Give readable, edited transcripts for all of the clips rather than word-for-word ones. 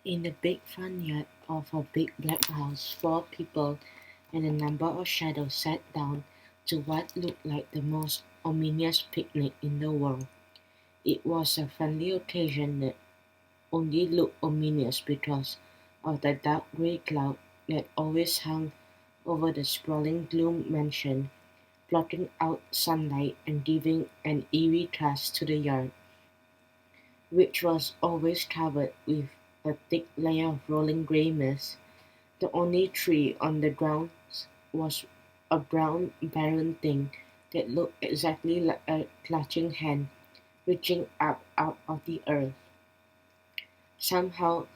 In the big front yard of a big black house, four people and a number of shadows sat down to what looked like the most ominous picnic in the world. It was a friendly occasion that only looked ominous because of the dark grey cloud that always hung over the sprawling Gloom mansion, blotting out sunlight and giving an eerie touch to the yard, which was always covered with a thick layer of rolling grey mist. The only tree on the grounds was a brown, barren thing that looked exactly like a clutching hand reaching up out of the earth. Somehow,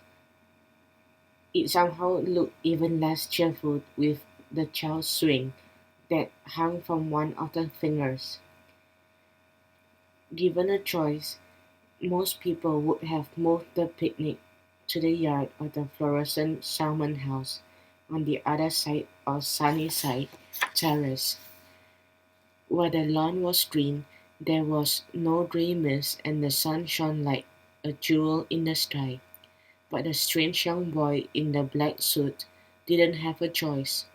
it somehow looked even less cheerful with the child's swing that hung from one of the fingers. Given a choice, most people would have moved the picnic to the yard of the fluorescent salmon house on the other side of Sunnyside Terrace, where the lawn was green. There was no grey mist and the sun shone like a jewel in the sky. But the strange young boy in the black suit didn't have a choice.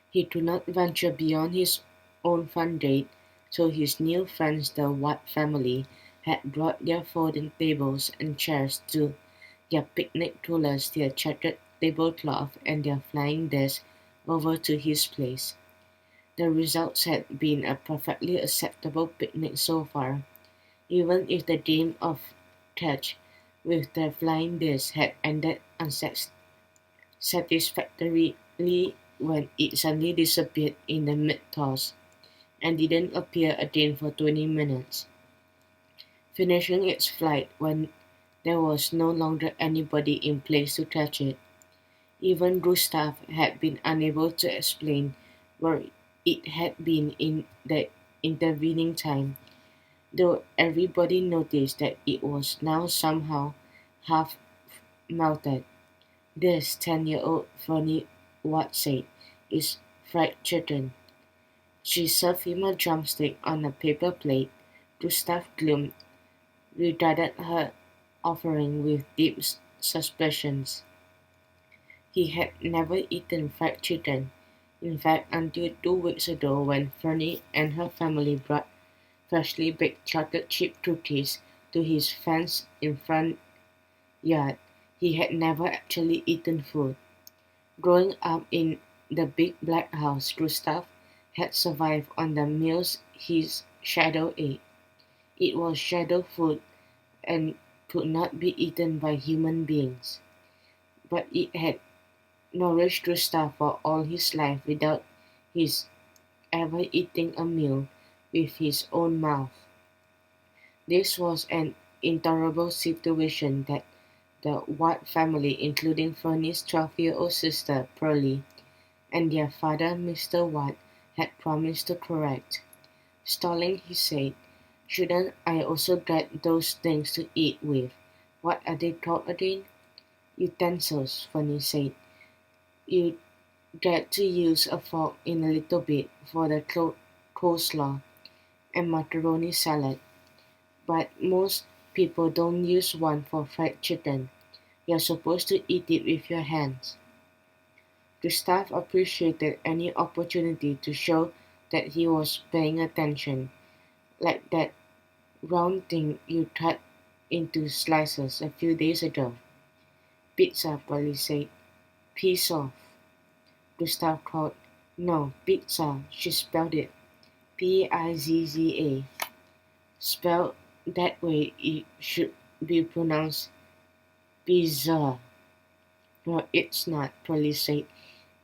He could not venture beyond his own front gate, so his new friends the Watt family had brought their folding tables and chairs to their picnic coolers, their checkered tablecloth, and their flying desk over to his place. The results had been a perfectly acceptable picnic so far, even if the game of catch with the flying disc had ended unsatisfactorily when it suddenly disappeared in the mid-toss and didn't appear again for 20 minutes, finishing its flight when there was no longer anybody in place to catch it. Even Gustav had been unable to explain where it had been in the intervening time, though everybody noticed that it was now somehow half melted. This 10-year-old Fernie Watt said, is fried chicken. She served him a drumstick on a paper plate. Gustav Gloom regarded her offering with deep suspicions. He had never eaten fried chicken, in fact until 2 weeks ago when Fernie and her family brought freshly baked chocolate chip cookies to his fence in front yard. He had never actually eaten food. Growing up in the big black house, Gustav had survived on the meals his shadow ate. It was shadow food and could not be eaten by human beings, but it had nourished Gustav for all his life without his ever eating a meal with his own mouth. This was an intolerable situation that the Watt family, including Fernie's 12-year-old sister Pearlie, and their father, Mr. Watt, had promised to correct. Stalling, he said, shouldn't I also get those things to eat with? What are they called again? Utensils, Fernie said. You get to use a fork in a little bit for the coleslaw and macaroni salad, but most people don't use one for fried chicken. You're supposed to eat it with your hands. Gustav appreciated any opportunity to show that he was paying attention, like that round thing you cut into slices a few days ago. Pizza, Polly said. Piece off. Gustav called. No, pizza. She spelled it. Pizza. Spelled that way it should be pronounced pizza. No, it's not, Polly said.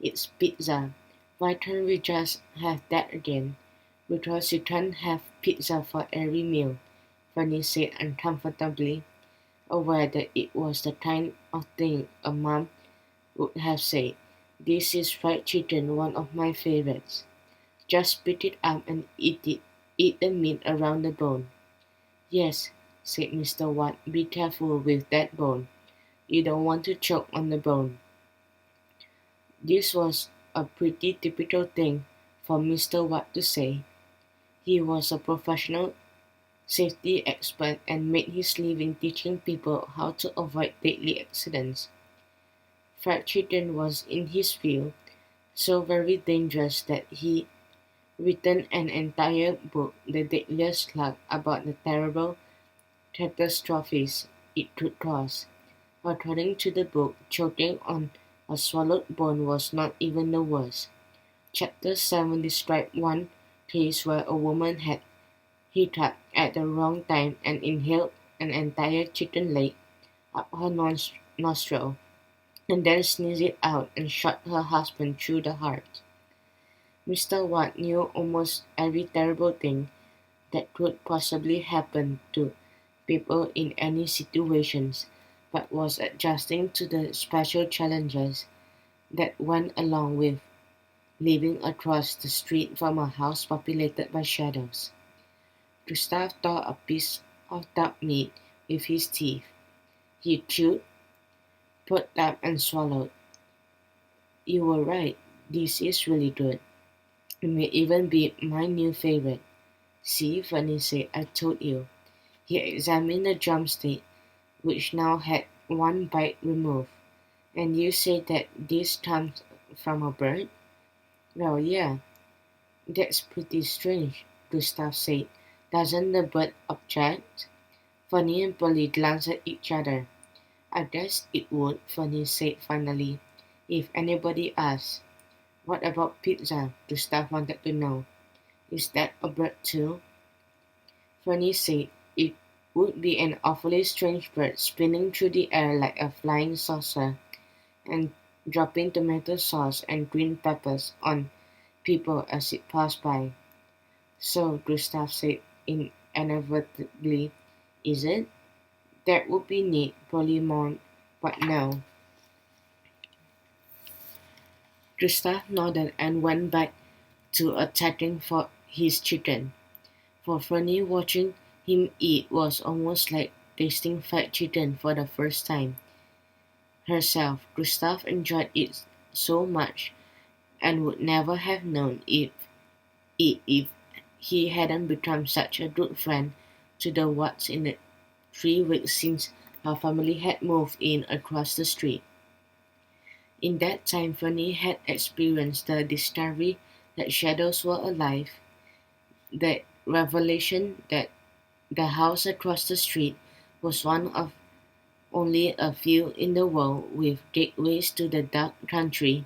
It's pizza. Why can't we just have that again? Because you can't have pizza for every meal, Fanny said uncomfortably, aware that it was the kind of thing a mom would have said. This is fried chicken, one of my favorites. Just pick it up and eat it. Eat the meat around the bone. Yes, said Mr. Watt, be careful with that bone. You don't want to choke on the bone. This was a pretty typical thing for Mr. Watt to say. He was a professional safety expert and made his living teaching people how to avoid deadly accidents. Fried chicken was, in his view, so very dangerous that he written an entire book, The Deadliest Slug, about the terrible catastrophes it could cause. According to the book, choking on a swallowed bone was not even the worst. Chapter 7 described one case where a woman had hiccuped at the wrong time and inhaled an entire chicken leg up her nostril, and then sneezed it out and shot her husband through the heart. Mr. Watt knew almost every terrible thing that could possibly happen to people in any situations, but was adjusting to the special challenges that went along with living across the street from a house populated by shadows. Gustav tore a piece of duck meat with his teeth. He chewed, put up, and swallowed. You were right. This is really good. It may even be my new favorite. See, Fanny said, I told you. He examined the drumstick, which now had one bite removed. And you say that this comes from a bird? Well, yeah, that's pretty strange, Gustav said. Doesn't the bird object? Fanny and Polly glanced at each other. I guess it would, Fanny said finally, if anybody asked. What about pizza? Gustav wanted to know. Is that a bird too? Fanny said it would be an awfully strange bird spinning through the air like a flying saucer and dropping tomato sauce and green peppers on people as it passed by. So, Gustav said inevitably, is it? That would be neat, Polly mourned, but no. Gustav nodded and went back to attacking for his chicken. For Fanny, watching him eat was almost like tasting fried chicken for the first time. Herself, Gustav enjoyed it so much and would never have known if he hadn't become such a good friend to the Watts in the 3 weeks since her family had moved in across the street. In that time, Fanny had experienced the discovery that shadows were alive, the revelation that the house across the street was one of only a few in the world with gateways to the dark country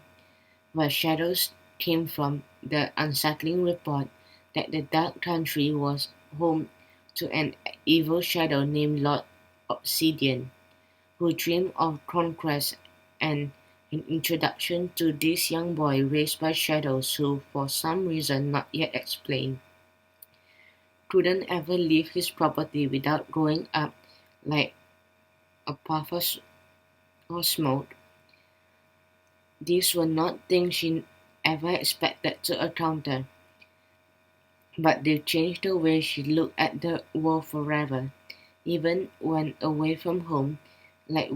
where shadows came from, the unsettling report that the dark country was home to an evil shadow named Lord Obsidian, who dreamed of conquest, and an introduction to this young boy raised by shadows who, for some reason not yet explained, couldn't ever leave his property without growing up like a puff of smoke. These were not things she ever expected to encounter, but they changed the way she looked at the world forever, even when away from home, like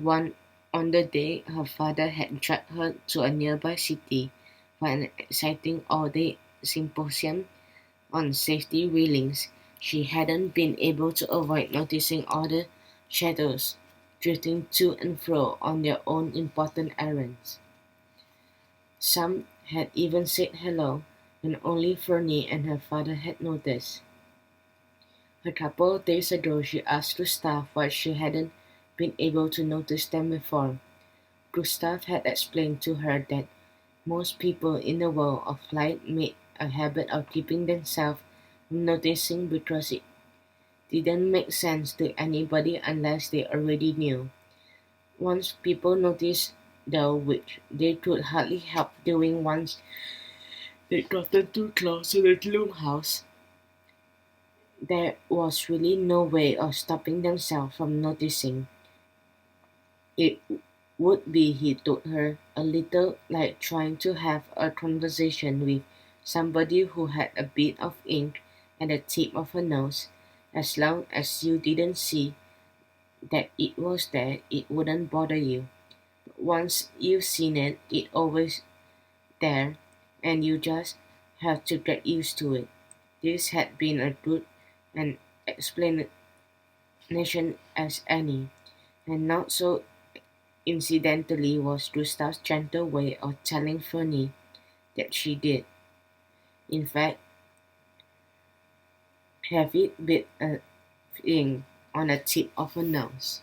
on the day her father had dragged her to a nearby city for an exciting all-day symposium on safety railings. She hadn't been able to avoid noticing all the shadows drifting to and fro on their own important errands. Some had even said hello, and only Fernie and her father had noticed. A couple of days ago she asked Gustav why she hadn't been able to notice them before. Gustav had explained to her that most people in the world of light made a habit of keeping themselves from noticing because it didn't make sense to anybody unless they already knew. Once people noticed, though, which they could hardly help doing once they gotten too close to the Gloom house, there was really no way of stopping themselves from noticing. It would be, he told her, a little like trying to have a conversation with somebody who had a bit of ink at the tip of her nose. As long as you didn't see that it was there, it wouldn't bother you. But once you've seen it, it's always there, and you just have to get used to it. This had been a good and explanation as any, and not so incidentally was Gustav's gentle way of telling Fernie that she did, in fact, have it bit a thing on the tip of her nose.